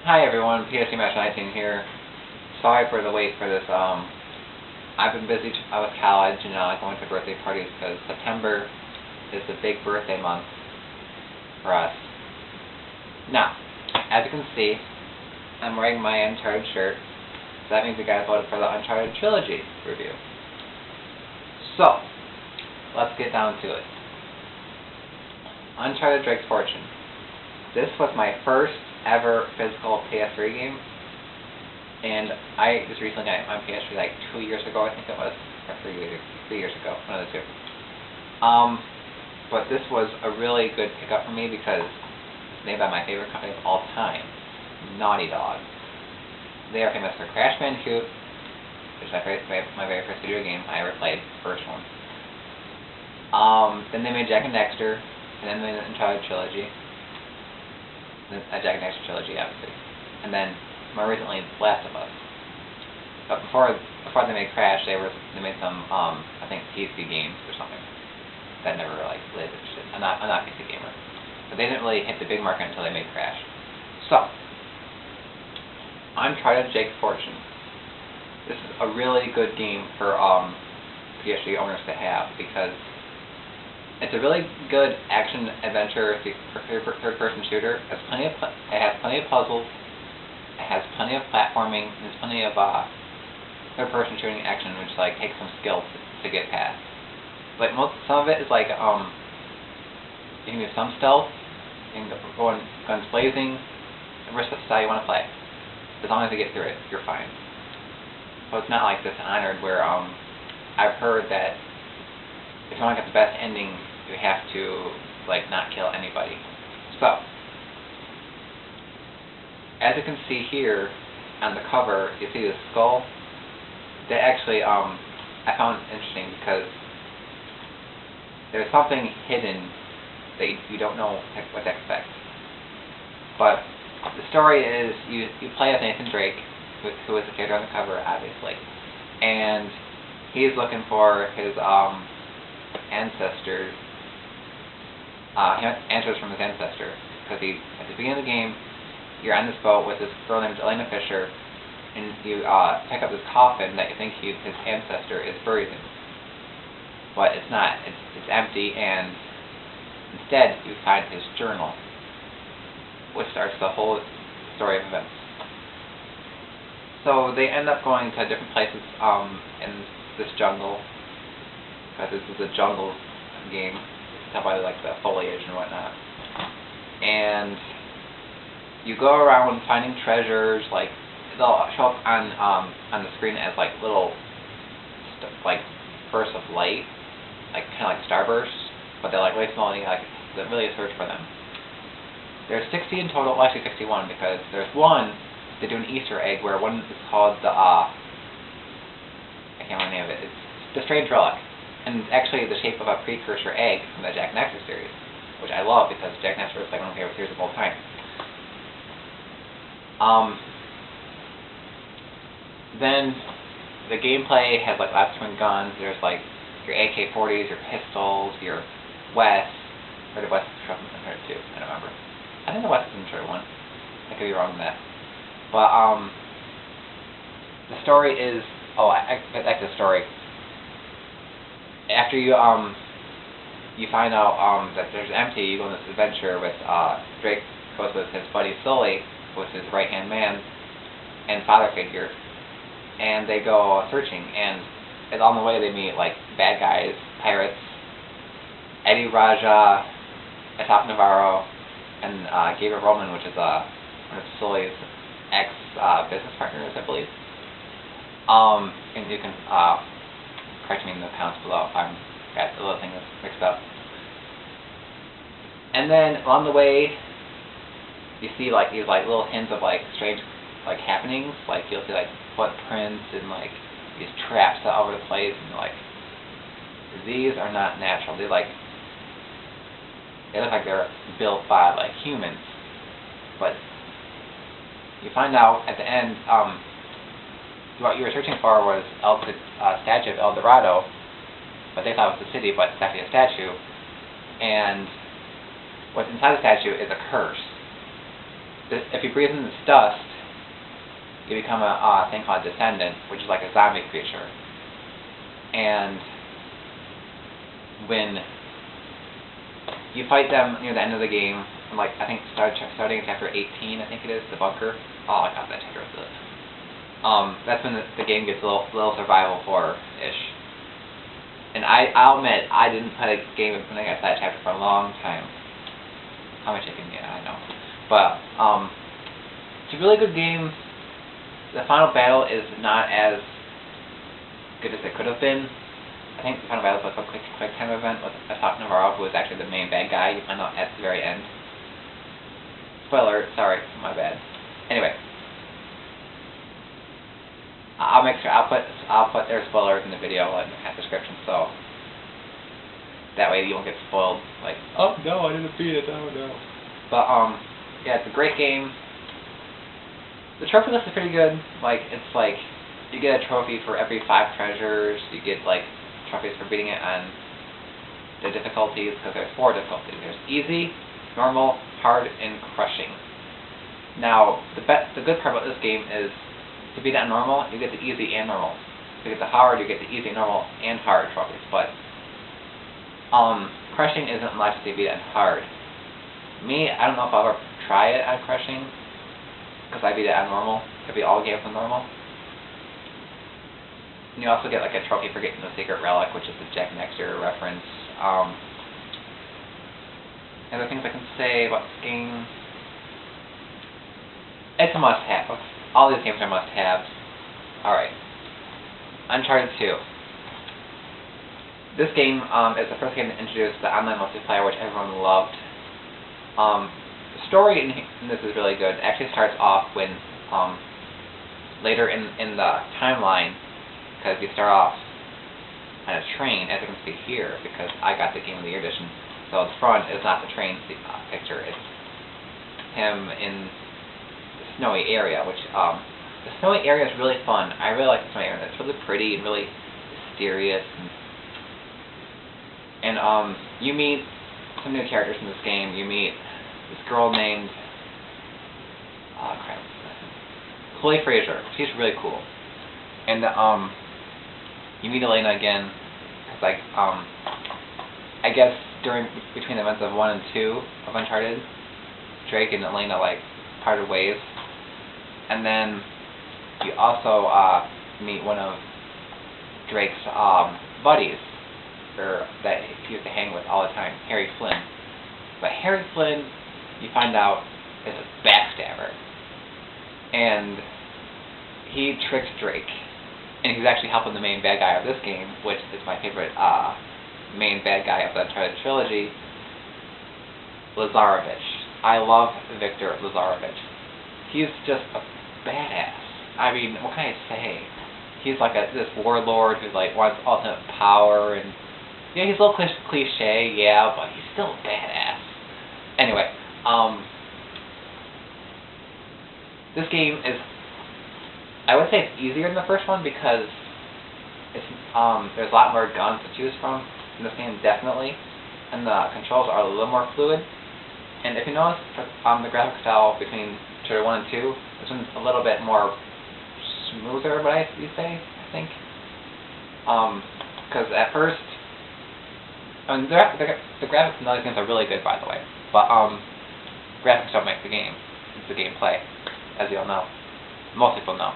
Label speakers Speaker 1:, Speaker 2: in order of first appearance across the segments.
Speaker 1: Hi everyone, PSC Match 19 here. Sorry for the wait for this. I've been busy with college and going to birthday parties because September is the big birthday month for us. Now, as you can see, I'm wearing my Uncharted shirt, so that means you guys voted for the Uncharted Trilogy review. So, let's get down to it. Uncharted Drake's Fortune. This was my first ever physical PS3 game, and I just recently got on PS3 like 2 years ago, I think it was, or 3 years ago, one of the two. But this was a really good pickup for me because it's made by my favorite company of all time, Naughty Dog. They are famous for Crash Bandicoot, which is my very first video game I ever played, first one. Then they made Jak and Daxter, and then they made the Uncharted Trilogy. A Jak and Daxter Trilogy, obviously. And then, more recently, Last of Us. But before they made Crash, they made some, I think, PC games or something. That never really lived. I'm not a PC gamer. But they didn't really hit the big market until they made Crash. So, Uncharted Drake's Fortune. This is a really good game for PS3 owners to have because it's a really good action-adventure third-person shooter. It has plenty of puzzles. It has plenty of platforming. And there's plenty of third-person shooting action, which takes some skill to get past. But some of it is you can do some stealth. You can go in guns blazing. The rest of the style you want to play. As long as you get through it, you're fine. So it's not like Dishonored, where I've heard that if you want to get the best ending, you have to not kill anybody. So, as you can see here on the cover, you see the skull. That actually I found interesting because there's something hidden that you don't know what to expect. But the story is you play as Nathan Drake, who is the character on the cover, obviously, and he's looking for his ancestors. He wants answers from his ancestor because at the beginning of the game, you're on this boat with this girl named Elena Fisher, and you pick up this coffin that you think his ancestor is buried in, but it's not. It's empty, and instead you find his journal, which starts the whole story of events. So they end up going to different places in this jungle, because this is a jungle game. Tell by the foliage and whatnot. And you go around finding treasures. They'll show up on the screen as little bursts of light, kind of like starbursts, but they're really small. And you really search for them. There's 60 in total. Well, actually 61 because there's one. They do an Easter egg where one is called the I can't remember the name of it. It's the Strange Relic. And it's actually the shape of a precursor egg from the Jak and Daxter series, which I love because Jak and Daxter is one of my favorite series of all time. Then the gameplay has lots of different guns. There's your AK-40s, your pistols, your West, or the West is from Uncharted 2. I don't remember. I think the West is Uncharted 1. I could be wrong on that. But the story is back to the story. After you find out that there's empty, you go on this adventure with Drake goes with his buddy Sully, who is his right-hand man and father figure, and they go searching. And along the way, they meet bad guys, pirates, Eddie Raja, Asaf Navarro, and Gabriel Roman, which is one of Sully's ex-business partners, I believe. And you can correct me in the comments below if I'm got a little thing that's mixed up. And then along the way, you see these little hints of strange happenings. You'll see footprints and these traps all over the place, and these are not natural. They look like they're built by humans. But you find out at the end what you were searching for was a statue of El Dorado, but they thought it was a city, but it's actually a statue. And what's inside the statue is a curse. if you breathe in this dust, you become a thing called a descendant, which is like a zombie creature. And when you fight them near the end of the game, like I think starting in chapter 18, I think it is, the bunker. Oh, I got that chapter. That's when the game gets a little survival horror-ish. And I'll admit, I didn't play the game when I got to that chapter for a long time. How much I can get, I know. But it's a really good game. The final battle is not as good as it could have been. I think the final battle was like a quick time event with Asaf Navarro, who was actually the main bad guy. You find out at the very end. Spoiler, sorry, my bad. Anyway, I'll make sure I'll put their spoilers in the video in the description, so that way you won't get spoiled. Like, oh no, I didn't beat it. Oh no. But yeah, it's a great game. The trophy list is pretty good. Like, it's like you get a trophy for every 5 treasures. You get like trophies for beating it on the difficulties, because there's 4 difficulties. There's easy, normal, hard, and crushing. Now, the good part about this game is to beat it on normal, you get the easy and normal. To get the hard, you get the easy, normal, and hard trophies. But crushing isn't unless you beat it on hard. Me, I don't know if I'll ever try it on crushing, because I beat it on normal. I beat all games on normal. And you also get like a trophy for getting the secret relic, which is the Jack Nexter reference. Other things I can say about this game. It's a must-have. All these games are must-haves. Alright. Uncharted 2. This game is the first game to introduce the online multiplayer, which everyone loved. The story in this is really good. It actually starts off when later in the timeline, because you start off on a train, as you can see here, because I got the Game of the Year edition. So the front is not the train picture, it's him in the snowy area, which the snowy area is really fun. I really like the snowy area. It's really pretty and really mysterious. And you meet some new characters in this game. You meet this girl named Chloe Fraser. She's really cool. And you meet Elena again. It's like I guess between the events of 1 and 2 of Uncharted, Drake and Elena like parted ways. And then you also meet one of Drake's buddies, that he used to hang with all the time, Harry Flynn. But Harry Flynn, you find out, is a backstabber. And he tricks Drake. And he's actually helping the main bad guy of this game, which is my favorite main bad guy of the Uncharted trilogy, Lazarevich. I love Victor Lazarevich. He's just a badass. I mean, what can I say? He's like this warlord who like wants ultimate power, and yeah, he's a little cliche, yeah, but he's still a badass. Anyway, this game is, I would say it's easier than the first one because it's there's a lot more guns to choose from in this game, definitely, and the controls are a little more fluid. And if you notice, the graphic style between Uncharted 1 and 2, this one's a little bit more smoother, I think. Because at first, I mean, the graphics in other games are really good, by the way. But graphics don't make the game. It's the gameplay, as you all know. Most people know.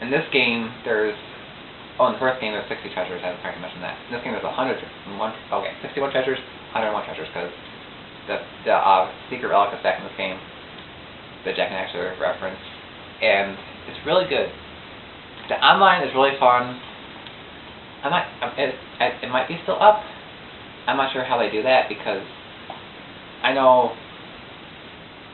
Speaker 1: In this game, there's in the first game there's 60 treasures. I haven't mentioned that. In this game there's 61 treasures, 101 treasures, because the secret relic is back in this game. The Jack Nexter reference, and it's really good. The online is really fun. It might be still up. I'm not sure how they do that, because I know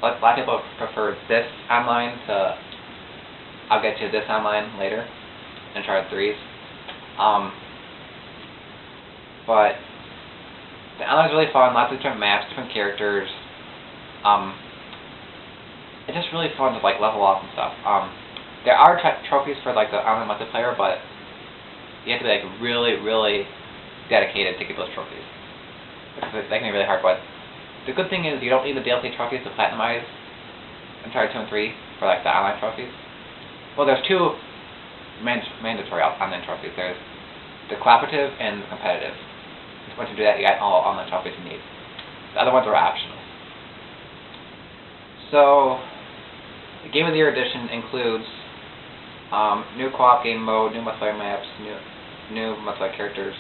Speaker 1: a lot of people prefer this online to I'll get to this online later, Uncharted 3's. But the online is really fun. Lots of different maps, different characters. It's just really fun to like level up and stuff. There are trophies for like the online multiplayer, but you have to be like really, really dedicated to get those trophies. Because they can be really hard, but the good thing is you don't need the DLC trophies to platinize Uncharted 2 and 3 for like the online trophies. Well, there's two mandatory online trophies. There's the cooperative and the competitive. Once you do that, you get all online trophies you need. The other ones are optional. So, the Game of the Year edition includes new co-op game mode, new multiplayer maps, new multiplayer characters.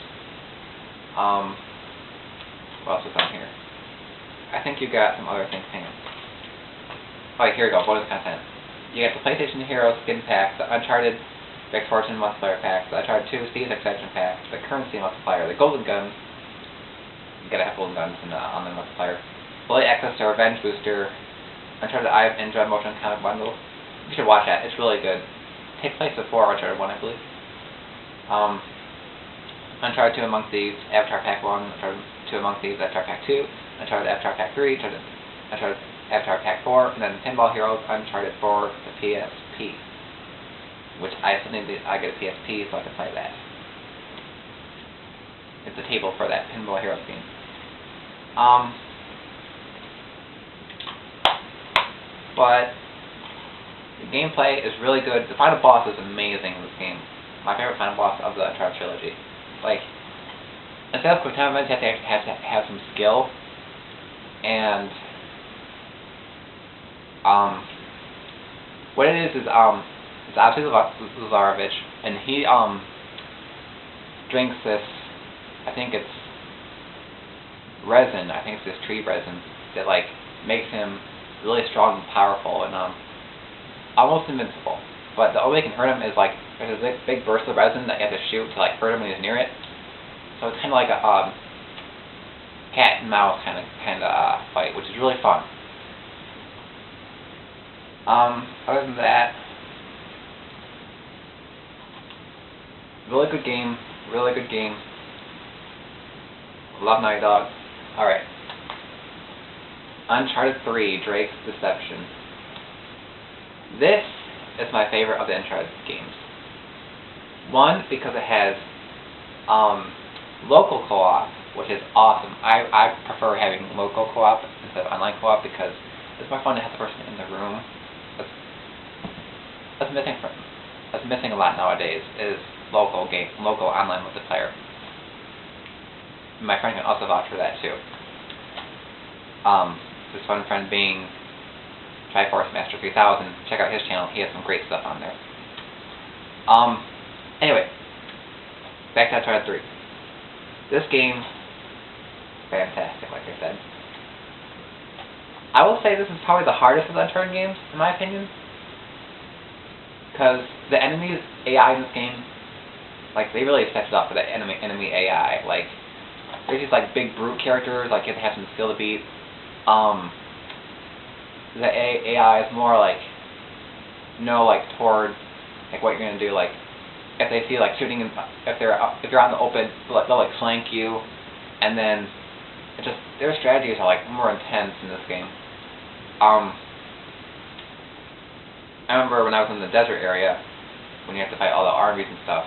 Speaker 1: What else is on here? I think you got some other things. Hang on. Oh, here we go. Bonus content. You get the PlayStation Hero Skin Pack, the Uncharted Rick's Fortune Multiplayer Pack, the Uncharted 2 Steve's Extension Pack, the Currency Multiplier, the Golden Guns. You gotta have Golden Guns in the online multiplayer. Fully access to Revenge Booster, Uncharted Eye of Ninja Motion Comic Bundle. You should watch that. It's really good. It takes place before Uncharted 1, I believe. Uncharted 2 Among Thieves, Avatar Pack 1, Uncharted 2 Among Thieves, Avatar Pack 2, Uncharted Avatar Pack 3, Uncharted Avatar Pack 4, and then Pinball Heroes Uncharted 4, the PSP. Which I still need to get a PSP so I can play that. It's a table for that Pinball Heroes game. But the gameplay is really good. The final boss is amazing in this game. My favorite final boss of the Uncharted trilogy. Like, instead of quick time events, you have to have some skill. And what it is it's obviously Lazarevich, and he drinks this, I think it's resin, I think it's this tree resin that like makes him really strong and powerful and almost invincible. But the only way you can hurt him is like there's a big burst of resin that you have to shoot to like hurt him when he's near it. So it's kind of like a cat and mouse kind of fight, which is really fun. Other than that, really good game. Really good game. Love Naughty Dog. Alright. Uncharted 3, Drake's Deception. This is my favorite of the Uncharted games. One, because it has local co-op, which is awesome. I prefer having local co-op instead of online co-op because it's more fun to have the person in the room. That's missing a lot nowadays is local online multiplayer. My friend can also vouch for that too. This one friend being Triforce Master 3000. Check out his channel. He has some great stuff on there. Anyway, back to Uncharted 3. This game, fantastic, like I said. I will say this is probably the hardest of the Uncharted games, in my opinion. Because the enemies AI in this game, like, they really stepped it up for the enemy AI. Like, there's these, like, big brute characters, like, you have to have some skill to beat. The AI is more, like, toward, like, what you're gonna do. Like, if they see, like, shooting, if you're out in the open, they'll, like, flank you. And then, their strategies are, like, more intense in this game. I remember when I was in the desert area, when you have to fight all the armies and stuff,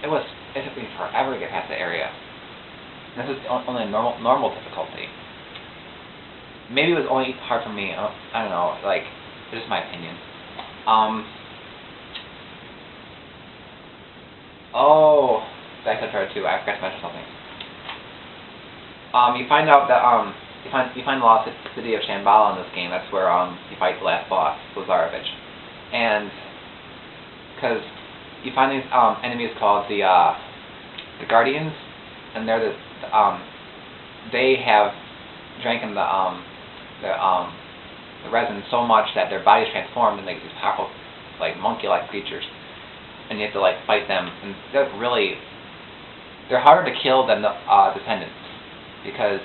Speaker 1: it took me forever to get past the area. And this is only normal difficulty. Maybe it was only hard for me. I don't know. Like, it's just my opinion. Oh, back to Uncharted 2. I forgot to mention something. You find out that you find the lost city of Shambhala in this game. That's where you fight the last boss, Lazarevich. And because you find these enemies called the Guardians, and they're they have drank in the resin so much that their bodies transformed into these powerful, like, monkey-like creatures, and you have to like fight them. And they're harder to kill than the Descendants because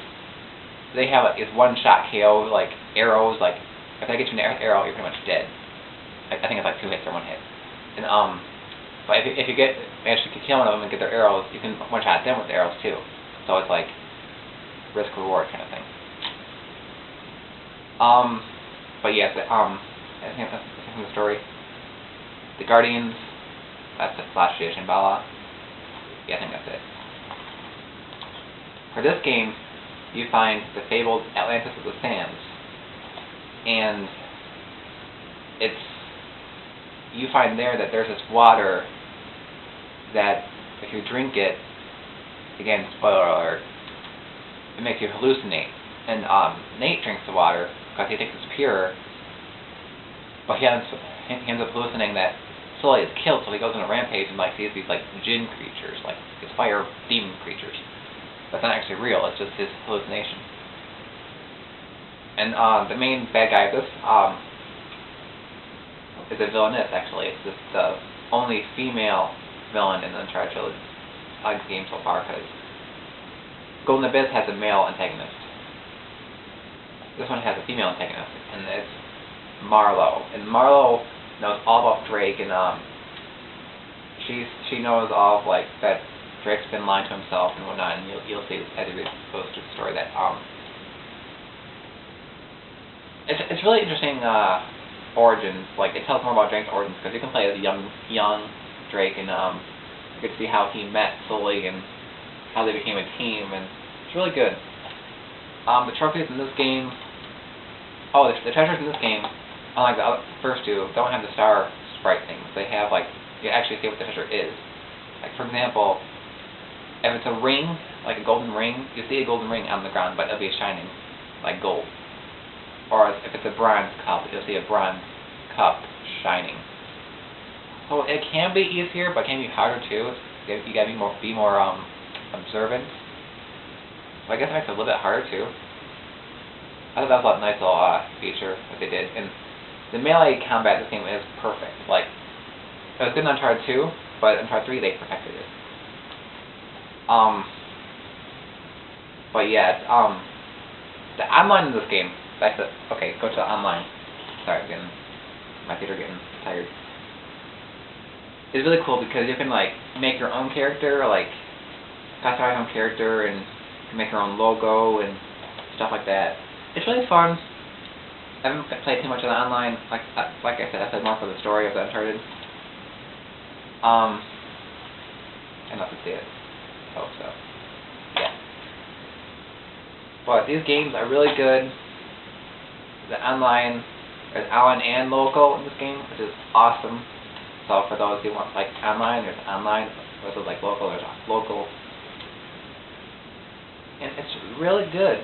Speaker 1: they have like this one-shot KO, like arrows. Like if they get you an arrow, you're pretty much dead. I think it's like 2 hits or 1 hit. And but if you manage to kill one of them and get their arrows, you can one-shot them with the arrows too. So it's like risk-reward kind of thing. But yeah, I think that's the story. The Guardians, that's the Flash of Shambhala. Yeah, I think that's it. For this game, you find the fabled Atlantis of the Sands, and you find there that there's this water that if you drink it, again, spoiler alert, it makes you hallucinate. And Nate drinks the water because he thinks it's pure, but he ends up hallucinating that Sully is killed, so he goes on a rampage and sees these djinn creatures, these fire demon creatures. That's not actually real, it's just his hallucination. And the main bad guy of this is a villainess, actually. It's just the only female villain in the Uncharted Trilogy game so far, because Golden Abyss has a male antagonist. This one has a female antagonist, and it's Marlowe. And Marlowe knows all about Drake, and she knows all of that Drake's been lying to himself and whatnot, and you'll see as it goes through the story that it's really interesting origins. It tells more about Drake's origins because you can play as young Drake, and you get to see how he met Sully and how they became a team, and it's really good. The trophies in this game, the treasures in this game, unlike the first two, don't have the star sprite things. They have you actually see what the treasure is. For example, if it's a ring, like a golden ring, you see a golden ring on the ground, but it'll be shining like gold. Or if it's a bronze cup, you'll see a bronze cup shining. So it can be easier, but it can be harder too. You gotta be more observant. So I guess it makes it a little bit harder too. I thought that was a nice little feature that they did. And the melee combat in this game is perfect. It was good in Uncharted 2, but in Uncharted 3 they perfected it. But yeah, the online in this game. Okay, go to the online. Sorry, my feet are getting tired. It's really cool because you can make your own character, customize your own character, and make your own logo and stuff like that. It's really fun. I haven't played too much of the online. Like I said, I played more for the story of the Uncharted. And not to see it. Hope so. Yeah. But these games are really good. The online, there's online and local in this game, which is awesome. So for those who want online, there's online. Versus local, there's local. And it's really good.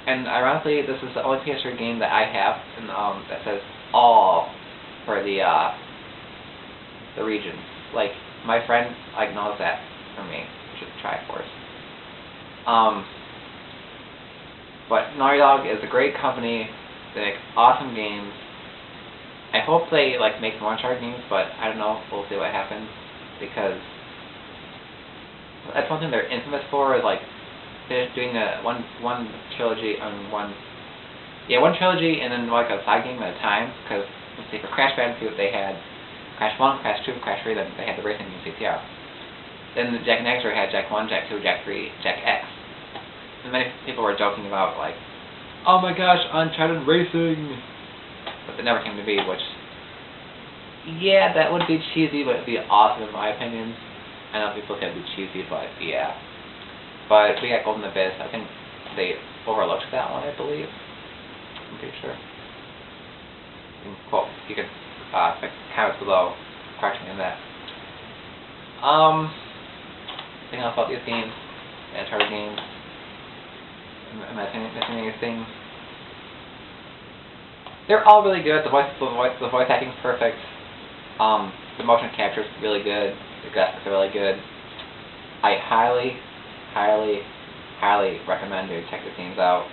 Speaker 1: And ironically, this is the only PS3 game that I have, and that says all for the regions. My friend knows that for me. You should try it for us. But Naughty Dog is a great company. They make awesome games. I hope they make more Uncharted games, but I don't know. We'll see what happens, because that's one thing they're infamous for, is they're doing one trilogy on one trilogy and then a side game at a time. Because let's see, for Crash Bandicoot they had Crash 1, Crash 2, Crash 3, then they had the racing game CTR. Then the Jak and Daxter had Jak 1, Jak 2, Jak 3, Jak X. And many people were joking about oh my gosh, Uncharted Racing, but it never came to be. Which, yeah, that would be cheesy, but it'd be awesome in my opinion. I know people can be cheesy, but yeah. But we got Golden Abyss. I think they overlooked that one, I believe. I'm pretty sure. You can comment below, correct me on that. Anything else about these games? The Uncharted games? Am I missing anything? They're all really good. The voice acting is perfect. The motion capture is really good. The graphics are really good. I highly, highly, highly recommend you check these games out.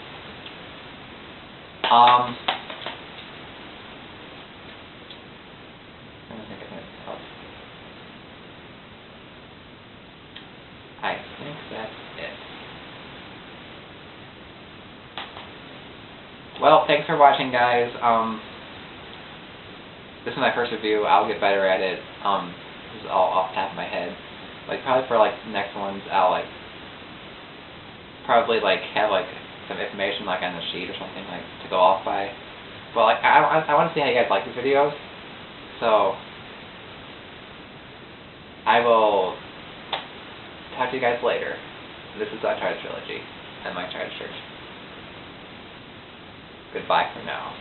Speaker 1: I think that's it. Well, thanks for watching, guys. This is my first review. I'll get better at it. This is all off the top of my head. Probably for the next ones, I'll probably have some information on a sheet or something to go off by. But I want to see how you guys like these videos. So I will talk to you guys later. This is the Uncharted Trilogy. at my Uncharted church. Goodbye for now.